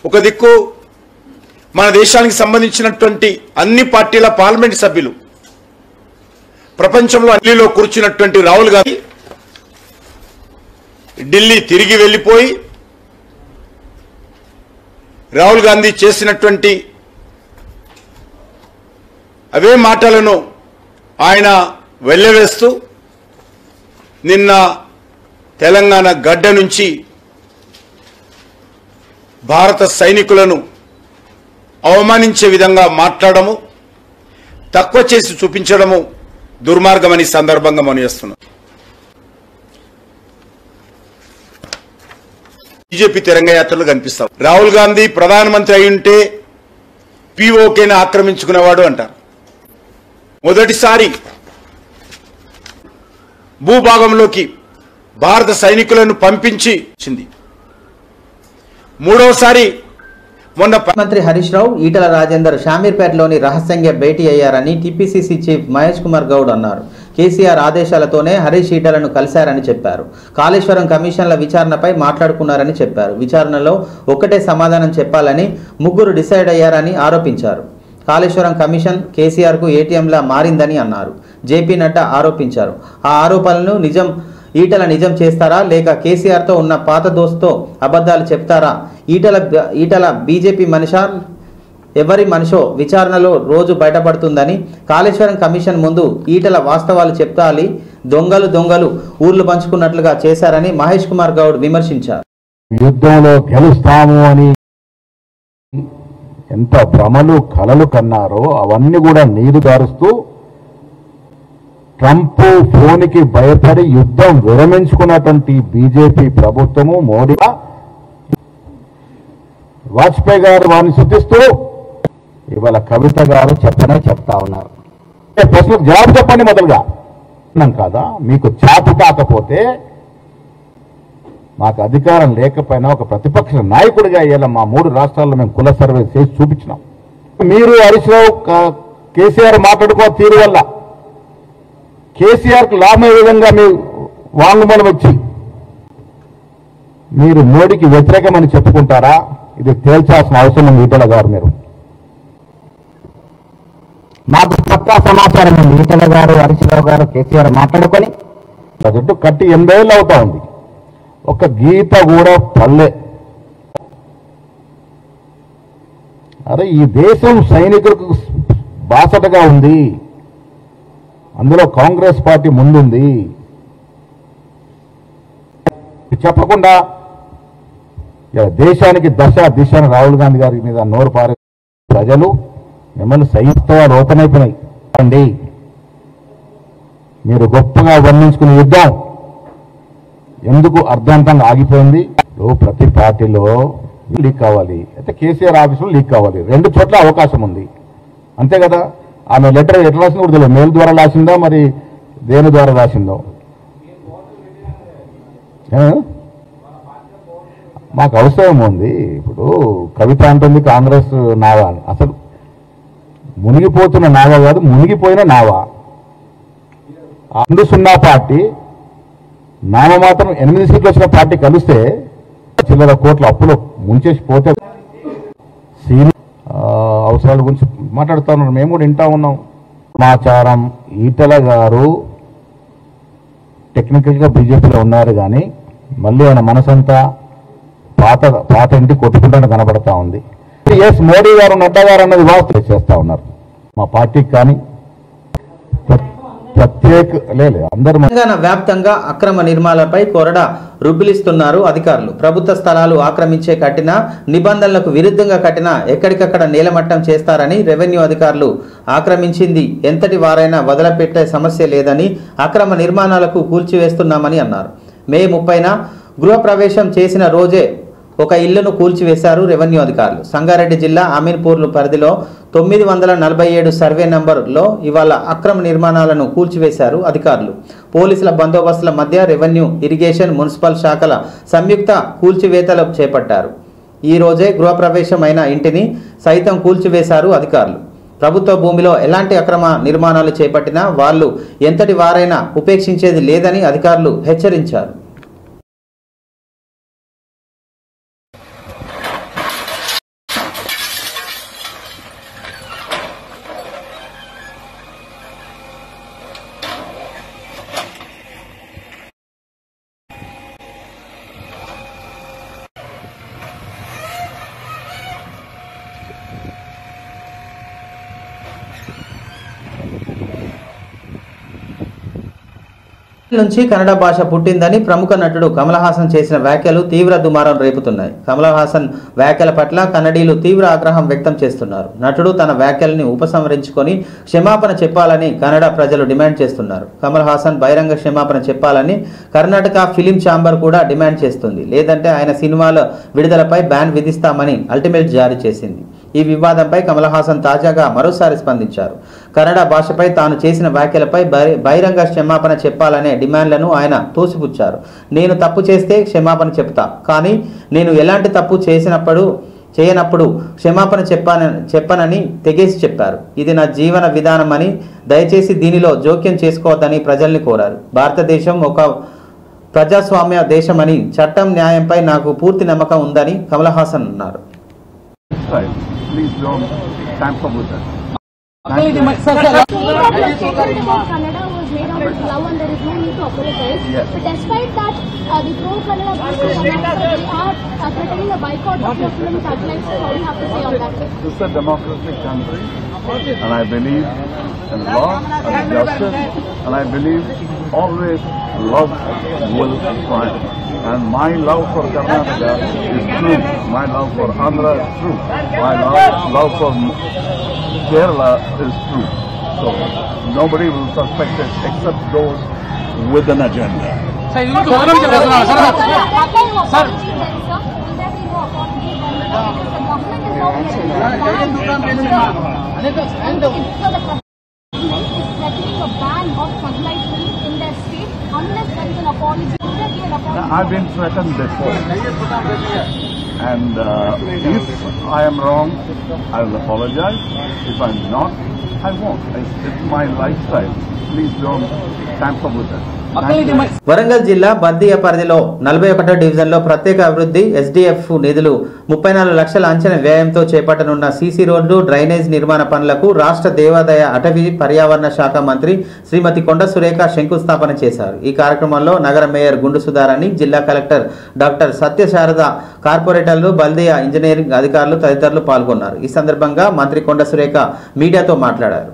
ఒక దిక్కు మన దేశానికి సంబంధించినటువంటి అన్ని పార్టీల పార్లమెంట్ సభ్యులు ప్రపంచంలో ఢిల్లీలో కూర్చున్నటువంటి రాహుల్ గాంధీ ఢిల్లీ తిరిగి వెళ్ళిపోయి రాహుల్ గాంధీ చేసినటువంటి అవే మాటలను ఆయన వెళ్ళవేస్తూ నిన్న తెలంగాణ గడ్డ నుంచి భారత సైనికులను అవమానించే విధంగా మాట్లాడము, తక్కువ చేసి చూపించడము దుర్మార్గమని సందర్భంగా మనం చేస్తున్నాం. బీజేపీ తిరంగ యాత్రలు కనిపిస్తాం. రాహుల్ గాంధీ ప్రధానమంత్రి అయి ఉంటే పీఓకేని ఆక్రమించుకునేవాడు అంటారు. మొదటిసారి భూభాగంలోకి భారత సైనికులను పంపించి మూడోసారి మొన్న మంత్రి హరీష్ రావు, ఈటల రాజేందర్ షామీర్పేటలోని రహస్యంగా భేటీ అయ్యారని టీపీసీసీ చీఫ్ మహేష్ కుమార్ గౌడ్ అన్నారు. కేసీఆర్ ఆదేశాలతోనే హరీష్ ఈటలను కలిశారని చెప్పారు. కాళేశ్వరం కమిషన్ల విచారణపై మాట్లాడుకున్నారని చెప్పారు. విచారణలో ఒక్కటే సమాధానం చెప్పాలని ముగ్గురు డిసైడ్ అయ్యారని ఆరోపించారు. కాళేశ్వరం కమిషన్ కేసీఆర్కు ఏటీఎంలా మారిందని అన్నారు. జేపీ నడ్డా ఆరోపించారు. ఆ ఆరోపణలను ఈటల నిజం చేస్తారా లేక కేసీఆర్తో ఉన్న పాత దోస్తో అబద్ధాలు చెప్తారా? ఈటల బీజేపీ మనిషా ఎవరి మనిషో విచారణలో రోజు బయటపడుతుందని, కాళేశ్వరం కమిషన్ ముందు ఈటల వాస్తవాలు చెప్తాలి, దొంగలు ఊర్లు పంచుకున్నట్లుగా చేశారని మహేష్ కుమార్ గౌడ్ విమర్శించారు. యుద్ధంలో గెలుస్తాము అని ఎంత భ్రమలు కలలు కన్నారో అవన్నీ కూడా నీరు గారుస్తూ ట్రంప్ ఫోన్కి భయపడి యుద్ధం విరమించుకున్నటువంటి బీజేపీ ప్రభుత్వము మోడీ వాజ్పేయి గారు వారిని శుద్ధిస్తూ ఇవాళ కవిత గారు చెప్తా ఉన్నారు. ప్రశ్నకు జవాబు చెప్పండి మొదలుగా. కాదా మీకు చాటు కాకపోతే మాకు అధికారం లేకపోయినా ఒక ప్రతిపక్ష నాయకుడిగా ఇలా మా 3 రాష్ట్రాల్లో మేము కుల సర్వే చేసి చూపించినాం. మీరు హరీష్ రావు కేసీఆర్ మాట్లాడుకో తీరు వల్ల కేసీఆర్కు లాభమయ్యే విధంగా మీరు వాంగ్మూలం వచ్చి మీరు మోడీకి వ్యతిరేకమని చెప్పుకుంటారా? ఇది తేల్చాల్సిన అవసరం ఉంది. ఈటల గారు మీరు మాకు పక్కా సమాచారం ఉంది. ఈటల గారు హరీష్ రావు గారు కేసీఆర్ మాట్లాడుకొని చుట్టూ కట్టి 80 ఏళ్ళు అవుతా ఉంది. ఒక గీత కూడా పల్లె. అరే ఈ దేశం సైనికులకు బాసటగా ఉంది. అందులో కాంగ్రెస్ పార్టీ ముందుంది. చెప్పకుండా దేశానికి దిశ రాహుల్ గాంధీ గారి మీద నోరు పారే ప్రజలు మిమ్మల్ని సైనికత్వాలు ఓపెన్ అయిపోయినాయి అండి. మీరు గొప్పగా వర్ణించుకునే యుద్ధం ఎందుకు అర్ధాంతంగా ఆగిపోయింది? ప్రతి పార్టీలో లీక్ కావాలి, అయితే కేసీఆర్ ఆఫీసులో లీక్ కావాలి. 2 చోట్ల అవకాశం ఉంది, అంతే కదా. ఆమె లెటర్ ఎట్లా రాసిందో కూడా తెలియదు. మెయిల్ ద్వారా రాసిందో మరి దేని ద్వారా రాసిందో మాకు అవసరం ఉంది. ఇప్పుడు కవిత అంటుంది కాంగ్రెస్ నావా అని. అసలు మునిగిపోతున్న నావా కాదు, మునిగిపోయిన నావా. 2-0 పార్టీ నామమాత్రం 8 సీట్లు వచ్చిన పార్టీ కలిస్తే చిల్లర కోట్ల అప్పులు ముంచేసి పోతే అవసరాల గురించి మాట్లాడుతూ ఉన్నారు. మేము కూడా వింటా ఉన్నాం. సమాచారం ఈటల గారు టెక్నికల్గా బీజేపీలో ఉన్నారు కానీ మళ్ళీ ఆయన మనసంతా పాత ఇంటి కొట్టుకుంటానే కనబడతా ఉంది. ఎస్ మోడీ గారు నడ్డా గారు అన్నది వాస్తవం చేస్తా ఉన్నారు. మా పార్టీకి కానీ ప్రత్యేక లేదు. తెలంగాణ వ్యాప్తంగా అక్రమ నిర్మాణాలపై కొరడా రుబ్బిలిస్తున్నారు అధికారులు. ప్రభుత్వ స్థలాలు ఆక్రమించే కట్టిన నిబంధనలకు విరుద్ధంగా కట్టిన ఎక్కడికక్కడ నేలమట్టం చేస్తారని రెవెన్యూ అధికారులు ఆక్రమించింది ఎంతటి వారైనా వదిలిపెట్టే సమస్య లేదని అక్రమ నిర్మాణాలకు కూల్చివేస్తున్నామని అన్నారు. మే 30న గృహప్రవేశం చేసిన రోజే ఒక ఇల్లును కూల్చివేశారు రెవెన్యూ అధికారులు. సంగారెడ్డి జిల్లా అమీన్పూర్ పరిధిలో 947 సర్వే నంబర్లో ఇవాళ అక్రమ నిర్మాణాలను కూల్చివేశారు అధికారులు. పోలీసుల బందోబస్తుల మధ్య రెవెన్యూ, ఇరిగేషన్, మున్సిపల్ శాఖల సంయుక్త కూల్చివేతలు చేపట్టారు. ఈ రోజే గృహప్రవేశమైన ఇంటిని సైతం కూల్చివేశారు అధికారులు. ప్రభుత్వ భూమిలో ఎలాంటి అక్రమ నిర్మాణాలు చేపట్టినా వాళ్ళు ఎంతటి వారైనా ఉపేక్షించేది లేదని అధికారులు హెచ్చరించారు. నుంచి కన్నడ భాష పుట్టిందని ప్రముఖ నటుడు కమల్ హాసన్ చేసిన వ్యాఖ్యలు తీవ్ర దుమారం రేపుతున్నాయి. కమల్ హాసన్ వ్యాఖ్యల పట్ల కన్నడీలు తీవ్ర ఆగ్రహం వ్యక్తం చేస్తున్నారు. నటుడు తన వ్యాఖ్యల్ని ఉపసంహరించుకొని క్షమాపణ చెప్పాలని కన్నడ ప్రజలు డిమాండ్ చేస్తున్నారు. కమల్ హాసన్ బహిరంగ క్షమాపణ చెప్పాలని కర్ణాటక ఫిలిం ఛాంబర్ కూడా డిమాండ్ చేస్తుంది. లేదంటే ఆయన సినిమాల విడుదలపై బ్యాన్ విధిస్తామని అల్టిమేట్ జారీ చేసింది. ఈ వివాదంపై కమల్ హాసన్ తాజాగా మరోసారి స్పందించారు. కన్నడ భాషపై తాను చేసిన వ్యాఖ్యలపై బహిరంగ క్షమాపణ చెప్పాలనే డిమాండ్లను ఆయన తోసిపుచ్చారు. నేను తప్పు చేస్తే క్షమాపణ చెప్తా, కానీ నేను ఎలాంటి తప్పు చేయనప్పుడు క్షమాపణ చెప్పనని తెగేసి చెప్పారు. ఇది నా జీవన విధానమని, దయచేసి దీనిలో జోక్యం చేసుకోవద్దని ప్రజల్ని కోరారు. భారతదేశం ఒక ప్రజాస్వామ్య దేశమని, చట్టం న్యాయంపై నాకు పూర్తి నమ్మకం ఉందని కమల్ హాసన్ అన్నారు. Please don't tamper with that. Kannada was made out of love and there is no need to apologize. Yes. But despite that, the pro-Kannada they are threatening a boycott of your film satellites. So what do you have to say on that? This is a democratic country and I believe in law and justice and I believe always love will triumph. And my love for Karnataka is true. My love for Andhra is true. My love for Kerala is true. So nobody will suspect it except those with an agenda. Sir, you need to I've been threatened before, and if I am wrong, I will apologize. If I'm not, I won't. It's my lifestyle. Please don't tamper with it. Warangal జిల్లా బద్దియ పరిధిలో 41వ డివిజన్లో ప్రత్యేక అభివృద్ధి ఎస్డిఎఫ్ నిధులు 34 లక్షల అంచనా వ్యయంతో చేపట్టనున్న సీసీ రోడ్డు, డ్రైనేజ్ నిర్మాణ పనులకు రాష్ట్ర దేవాదాయ అటవీ పర్యావరణ శాఖ మంత్రి శ్రీమతి కొండ సురేఖ శంకుస్థాపన చేశారు. ఈ కార్యక్రమంలో నగర మేయర్ గుండు సుధారాణి, జిల్లా కలెక్టర్ డాక్టర్ సత్యశారద, కార్పొరేటర్లు, బల్దియా ఇంజనీరింగ్ అధికారులు తదితరులు పాల్గొన్నారు. ఈ సందర్భంగా మంత్రి కొండ సురేఖ మీడియాతో మాట్లాడారు.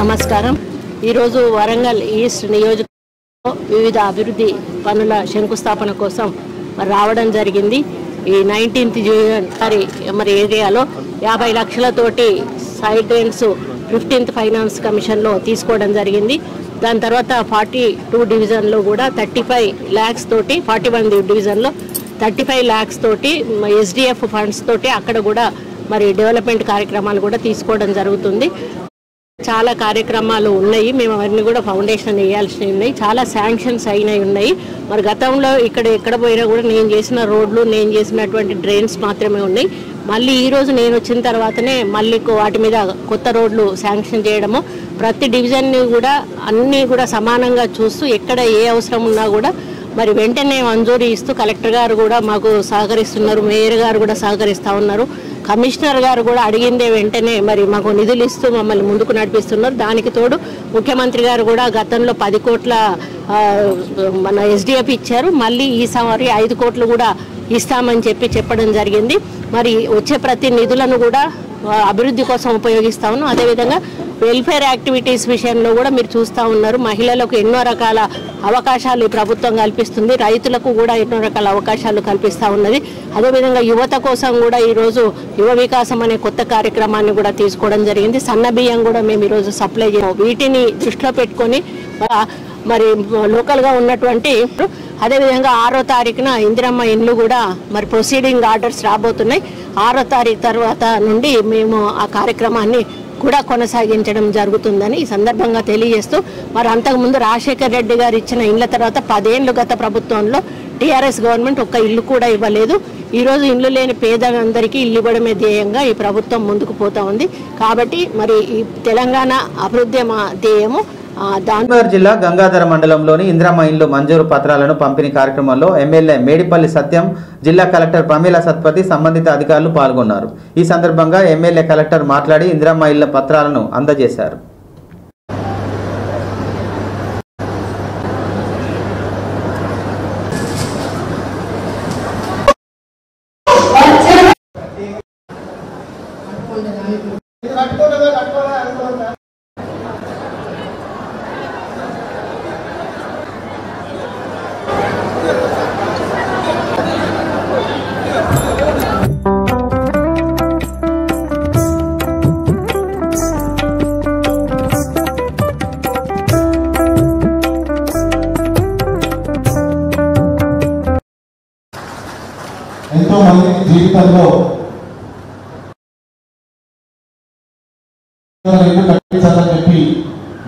నమస్కారం. ఈరోజు వరంగల్ ఈస్ట్ నియోజకవర్గంలో వివిధ అభివృద్ధి పనుల శంకుస్థాపన కోసం రావడం జరిగింది. ఈ 19th డివిజన్ మరి ఏరియాలో 50 లక్షలతోటి సైడ్ డ్రైన్స్ 15th ఫైనాన్స్ కమిషన్లో తీసుకోవడం జరిగింది. దాని తర్వాత 42 డివిజన్లో కూడా 35 lakhs తోటి, 41 డివిజన్లో 35 lakhs తోటి ఎస్డిఎఫ్ ఫండ్స్ తోటి అక్కడ కూడా మరి డెవలప్మెంట్ కార్యక్రమాలు కూడా తీసుకోవడం జరుగుతుంది. చాలా కార్యక్రమాలు ఉన్నాయి. మేము అవన్నీ కూడా ఫౌండేషన్ వేయాల్సి ఉన్నాయి. చాలా శాంక్షన్స్ అయినవి ఉన్నాయి. మరి గతంలో ఎక్కడ పోయినా కూడా నేను చేసిన రోడ్లు, నేను చేసినటువంటి డ్రైన్స్ మాత్రమే ఉన్నాయి. మళ్ళీ ఈరోజు నేను వచ్చిన తర్వాతనే మళ్ళీ వాటి మీద కొత్త రోడ్లు శాంక్షన్ చేయడము, ప్రతి డివిజన్ని కూడా అన్నీ కూడా సమానంగా చూస్తూ ఎక్కడ ఏ అవసరం ఉన్నా కూడా మరి వెంటనే మంజూరు ఇస్తూ కలెక్టర్ గారు కూడా మాకు సహకరిస్తున్నారు, మేయర్ గారు కూడా సహకరిస్తూ ఉన్నారు, కమిషనర్ గారు కూడా అడిగిందే వెంటనే మరి మాకు నిధులు ఇస్తూ మమ్మల్ని ముందుకు నడిపిస్తున్నారు. దానికి తోడు ముఖ్యమంత్రి గారు కూడా గతంలో 10 కోట్ల మన ఎస్డిఎఫ్ ఇచ్చారు, మళ్ళీ ఈసారి 5 కోట్లు కూడా ఇస్తామని చెప్పడం జరిగింది. మరి వచ్చే ప్రతి నిధులను కూడా అభివృద్ధి కోసం ఉపయోగిస్తా ఉన్నాం. అదేవిధంగా వెల్ఫేర్ యాక్టివిటీస్ విషయంలో కూడా మీరు చూస్తూ ఉన్నారు, మహిళలకు ఎన్నో రకాల అవకాశాలు ఈ ప్రభుత్వం కల్పిస్తుంది, రైతులకు కూడా ఎన్నో రకాల అవకాశాలు కల్పిస్తూ ఉన్నది. అదేవిధంగా యువత కోసం కూడా ఈరోజు యువ వికాసం అనే కొత్త కార్యక్రమాన్ని కూడా తీసుకోవడం జరిగింది. సన్న బియ్యం కూడా మేము ఈరోజు సప్లై చేయాలి. వీటిని దృష్టిలో పెట్టుకొని మరి లోకల్గా ఉన్నటువంటి అదేవిధంగా 6వ తారీఖున ఇందిరమ్మ ఇండ్లు కూడా మరి ప్రొసీడింగ్ ఆర్డర్స్ రాబోతున్నాయి. 6వ తారీఖు తర్వాత నుండి మేము ఆ కార్యక్రమాన్ని కూడా కొనసాగించడం జరుగుతుందని ఈ సందర్భంగా తెలియజేస్తూ, మరి అంతకుముందు రాజశేఖర్ రెడ్డి గారు ఇచ్చిన ఇళ్ల తర్వాత 10 ఏళ్ళు గత ప్రభుత్వంలో టీఆర్ఎస్ గవర్నమెంట్ ఒక్క ఇల్లు కూడా ఇవ్వలేదు. ఈరోజు ఇల్లు లేని పేదలందరికీ ఇల్లు ఇవ్వడమే ధ్యేయంగా ఈ ప్రభుత్వం ముందుకు పోతా ఉంది. కాబట్టి మరి ఈ తెలంగాణ అభివృద్ధి మా ధ్యేయము. కరీంనగర్ జిల్లా గంగాధర మండలంలోని ఇందిరమ్మ ఇండ్లు మంజూరు పత్రాలను పంపిణీ కార్యక్రమంలో ఎమ్మెల్యే మేడిపల్లి సత్యం, జిల్లా కలెక్టర్ ప్రమీల సత్పతి, సంబంధిత అధికారులు పాల్గొన్నారు. ఈ సందర్భంగా ఎమ్మెల్యే కలెక్టర్ మాట్లాడి ఇందిరమ్మ ఇళ్ల పత్రాలను అందజేశారు. ఎంతో మంది జీవితంలో ఇల్లు కట్టించాలని చెప్పి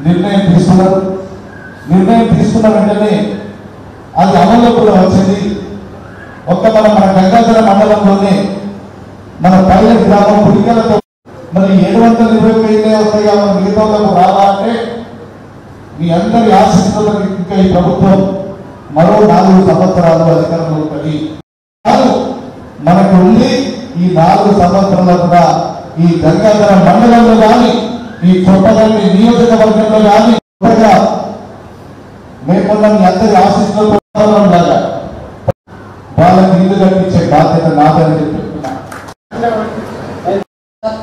నిర్ణయం తీసుకున్నారు. నిర్ణయం తీసుకున్న వెంటనే అది అమల్లో కూడా వచ్చింది. మన గంగాధర మండలంలోనే మన పైలట్ గ్రామం పుడికలతో మరి 720 వస్తాయా మన మిగతాలకు రాలా అంటే మీ అందరి ఆశీస్సులకు ఇంకా ఈ ప్రభుత్వం మరో 4 సంవత్సరాలు అధికారంలో ఉంటుంది. మనకు ఉంది ఈ 4 సంవత్సరాలు కూడా ఈ గంగాధర మండలంలో కానీ ఈ కొత్తగల్లి నియోజకవర్గంలో కానీ మేమున్న మీ అందరి ఆశీస్సులతో వాళ్ళకి ఇల్లు కట్టించే బాధ్యత నాదని చెప్తున్నా.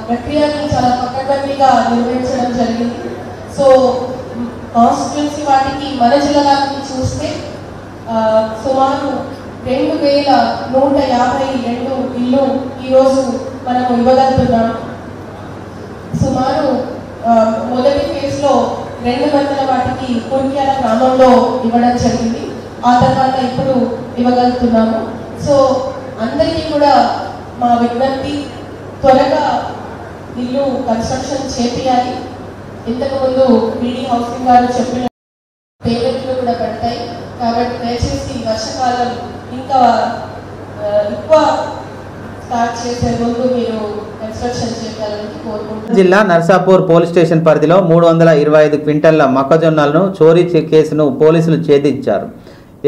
ప్రక్రియని చాలా పకడ్బందీగా నిర్వహించడం జరిగింది. సో కాన్స్టిట్యున్సీ వాటికి మన జిల్లాకి చూస్తే సుమారు 2152 ఇల్లు ఈరోజు మనము ఇవ్వగలుగుతున్నాము. సుమారు మొదటి ఫేజ్లో 200 వాటికి కుర్క్యాల గ్రామంలో ఇవ్వడం జరిగింది. ఆ తర్వాత ఇప్పుడు ఇవ్వగలుగుతున్నాము. సో అందరికీ కూడా మా విజ్ఞప్తి, త్వరగా ఇల్లు కన్స్ట్రక్షన్ చేపియాలి. ఇంతకుముందు బీడీ హౌసింగ్ గారు చెప్పిన పేమెంట్లు కూడా పడతాయి. కాబట్టి దయచేసి వర్షకాలం ఇంకా ఎక్కువ స్టార్ట్ చేసే ముందు మీరు కన్స్ట్రక్షన్ చేయాలని కోరుకుంటున్నాను. జిల్లా నర్సాపూర్ పోలీస్ స్టేషన్ పరిధిలో 325 క్వింటళ్ల మొక్కజొన్నలను చోరీ కేసును పోలీసులు ఛేదించారు.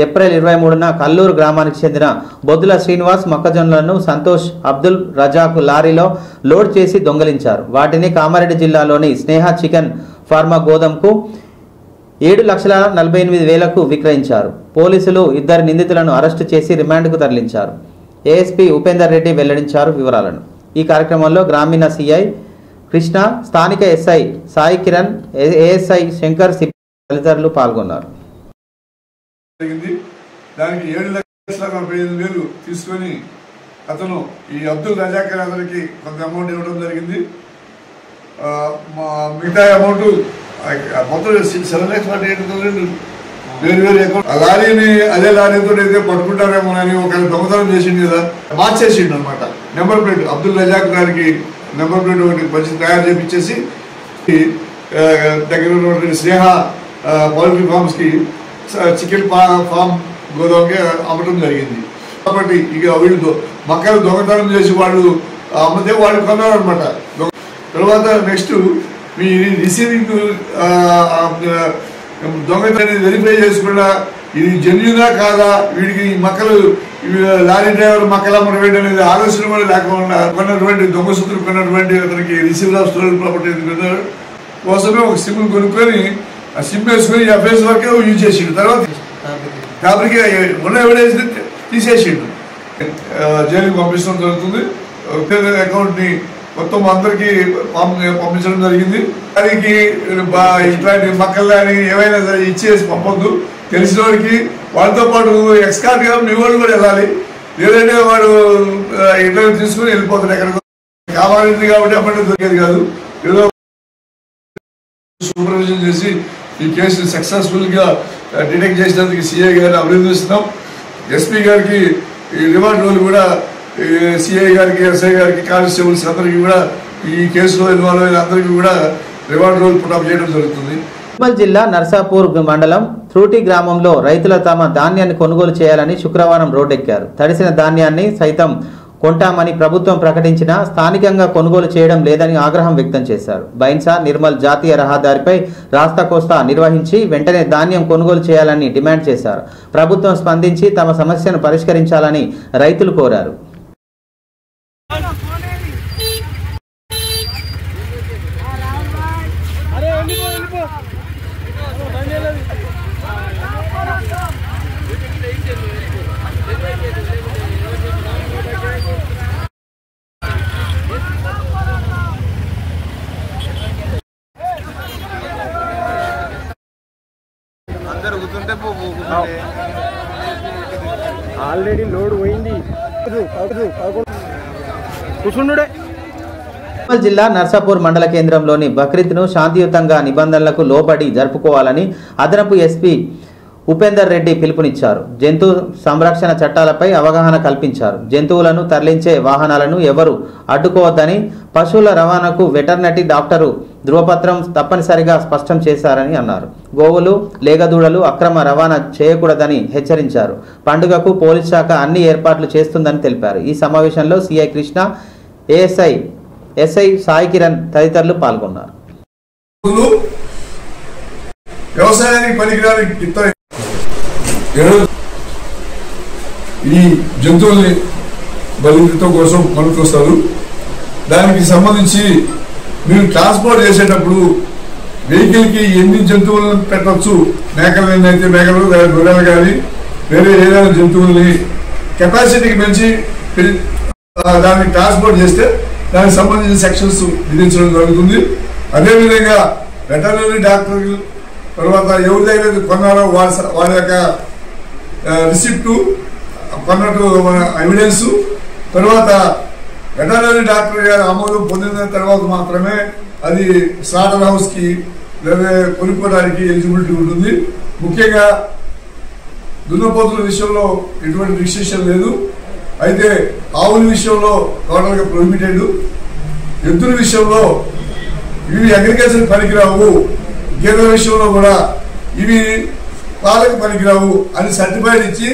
ఏప్రిల్ 23న కల్లూరు గ్రామానికి చెందిన బొద్దుల శ్రీనివాస్ మొక్కజొన్నలను సంతోష్, అబ్దుల్ రజాకు లారీలో లోడ్ చేసి దొంగలించారు. వాటిని కామారెడ్డి జిల్లాలోని స్నేహ చికెన్ ఫార్మా గోదాంకు 7,48,000కు విక్రయించారు. పోలీసులు 2 నిందితులను అరెస్టు చేసి రిమాండ్కు తరలించారు. ఏఎస్పీ ఉపేందర్ రెడ్డి వెల్లడించారు వివరాలను. ఈ కార్యక్రమంలో గ్రామీణ సిఐ కృష్ణ, స్థానిక ఎస్ఐ సాయి కిరణ్, ఏఎస్ఐ శంకర్ తదితరులు పాల్గొన్నారు. దానికి 7,45,000 తీసుకొని అతను ఈ అబ్దుల్ రజాక్ అతనికి కొంత అమౌంట్ ఇవ్వడం జరిగింది. మిగతా అమౌంట్ మొత్తం 7,48,000 వేరు అకౌంట్. ఆ లారీని అదే లారీతో అయితే పట్టుకుంటారేమో అని ఒక దొంగతనం చేసిండు కదా, మార్చేసిండు అనమాట. నెంబర్ ప్లేట్ అబ్దుల్ రజాక్ గారికి నెంబర్ ప్లేట్ ఒకటి మంచి తయారు చేపించేసి దగ్గర ఉన్నటువంటి స్నేహ పౌల్ట్రీ ఫార్మ్స్కి చికెన్ ఫామ్ గోదాంకి అమ్మటం జరిగింది. కాబట్టి ఇక వీళ్ళు మక్కలు దొంగతనం చేసి వాళ్ళు అమ్మితే వాళ్ళు కొన్నారు అనమాట. తర్వాత నెక్స్ట్ మీ రిసీవింగ్ దొంగతనాన్ని వెరిఫై చేసుకున్న ఇది జెన్యునా కాదా, వీడికి మక్కలు లారీ డ్రైవర్ మక్కల అమ్మడం అనేది ఆలోచన కూడా లేకుండా కొన్నటువంటి దొంగసూత్రులు కొన్నటువంటి అతనికి రిసీవర్ ఆఫ్ స్టోరేజ్ ప్రాపర్టీ కోసమే ఒక సిమ్ కొనుక్కొని ఆ సిమ్ వేసుకొని ఎఫ్ఐఎస్ వరకే యూజ్ చేసిండు. తర్వాత కాబట్టి ఉన్న ఎవిడెన్స్ తీసేసిండు, జైలుకి పంపించడం జరుగుతుంది. అకౌంట్ని మొత్తం అందరికీ పంపించడం జరిగింది. దానికి ఇట్లాంటి మక్కలు కానీ ఏమైనా సరే ఇచ్చేసి పంపొద్దు. తెలిసిన వాడికి వాళ్ళతో పాటు ఎక్స్కార్ట్గా మీ వాళ్ళు కూడా వెళ్ళాలి, లేదంటే వాడు ఇంటర్వ్యూ తీసుకుని వెళ్ళిపోతాడు ఎక్కడికి. కావాలంటే కాబట్టి అప్పటి దొరికేది కాదు. ఏదో సూపర్విజన్ చేసి ఈ కేసుని సక్సెస్ఫుల్గా డిటెక్ట్ చేసినందుకు సిఐ గారిని అభినందిస్తున్నాం. ఎస్పీ గారికి రివార్డ్ రోల్ కూడా సిఐ గారికి, ఎస్ఐ గారికి, కానిస్టేబుల్స్ అందరికీ కూడా ఈ కేసులో ఇన్వాల్వ్ అయిన అందరికీ కూడా రివార్డ్ రోల్ పుటప్ చేయడం జరుగుతుంది. నిర్మల్ జిల్లా నర్సాపూర్ మండలం త్రూటి గ్రామంలో రైతులు తమ ధాన్యాన్ని కొనుగోలు చేయాలని శుక్రవారం రోడ్డెక్కారు. తడిసిన ధాన్యాన్ని సైతం కొంటామని ప్రభుత్వం ప్రకటించినా స్థానికంగా కొనుగోలు చేయడం లేదని ఆగ్రహం వ్యక్తం చేశారు. బైన్సా నిర్మల్ జాతీయ రహదారిపై రాస్తాకోస్తా నిర్వహించి వెంటనే ధాన్యం కొనుగోలు చేయాలని డిమాండ్ చేశారు. ప్రభుత్వం స్పందించి తమ సమస్యను పరిష్కరించాలని రైతులు కోరారు. ఆల్రెడీ లోడ్ పోయింది. నిర్మల్ జిల్లా నర్సాపూర్ మండల కేంద్రంలోని బక్రీద్ను శాంతియుతంగా నిబంధనలకు లోబడి జరుపుకోవాలని అదనపు ఎస్పీ ఉపేందర్ రెడ్డి పిలుపునిచ్చారు. జంతు సంరక్షణ చట్టాలపై అవగాహన కల్పించారు. జంతువులను తరలించే వాహనాలను ఎవరు అడ్డుకోవద్దని, పశువుల రవాణాకు వెటర్నరీ డాక్టరు ధృవపత్రం తప్పనిసరిగా స్పష్టం చేశారని అన్నారు. గోవులు, లేగదూడలు అక్రమ రవాణా చేయకూడదని హెచ్చరించారు. పండుగకు పోలీస్ శాఖ అన్ని ఏర్పాట్లు చేస్తుందని తెలిపారు. ఈ సమావేశంలో సిఐ కృష్ణ, ఎస్ఐ సాయి కిరణ్ తదితరులు పాల్గొన్నారు. వ్యవసాయానికి పనికిరాని ఈ జంతువుల్ని బలించడం కోసం పనికొస్తారు. దానికి సంబంధించి మీరు ట్రాన్స్పోర్ట్ చేసేటప్పుడు వెహికల్కి ఎన్ని జంతువులను పెట్టవచ్చు, మేకలు అయితే మేకలు, గొర్రెలు కానీ వేరే ఏదైనా జంతువుల్ని కెపాసిటీకి పెంచి దాన్ని ట్రాన్స్పోర్ట్ చేస్తే దానికి సంబంధించిన సెక్షన్స్ విధించడం జరుగుతుంది. అదేవిధంగా వెటర్నరీ డాక్టర్లు తర్వాత ఎవరి దగ్గర కొన్నారో వారి యొక్క రిసిప్టు, కొన్నట్టు ఎవిడెన్స్, తర్వాత వెటర్నరీ డాక్టర్ గారు ఆమోదం పొందిన తర్వాత మాత్రమే అది స్లాటర్ హౌస్కి లేదా కొనుక్కోవడానికి ఎలిజిబిలిటీ ఉంటుంది. ముఖ్యంగా దున్నపోతుల విషయంలో ఎటువంటి రిస్ట్రిక్షన్ లేదు. అయితే ఆవుల విషయంలో టోటల్గా ప్రొహిబిటెడ్. ఎద్దుల విషయంలో ఇవి అగ్రికల్చర్ పనికిరావు, గేదెల విషయంలో కూడా ఇవి పాలకు పనికిరావు అని సర్టిఫైడ్ ఇచ్చి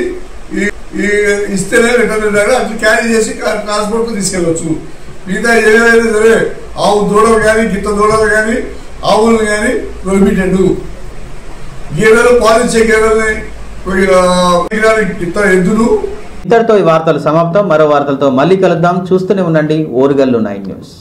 ఇస్తేనే రిటర్న్ అట్లా క్యారీ చేసి ట్రాన్స్పోర్ట్ తీసుకెళ్ళవచ్చు. మిగతా ఏదైనా సరే ఆవు దూడలు కానీ, గిత్త దూడలు కానీ, ఆవులు కానీ ప్రొహిబిటెడ్. గేదెలు, పాలించే గేదెల్ని, గిత్త ఎద్దులు. ఇంతటితో ఈ వార్తలు సమాప్తం. మరో వార్తలతో మళ్ళీ కలుద్దాం. చూస్తూనే ఉండండి ఓరుగల్లు 9 న్యూస్.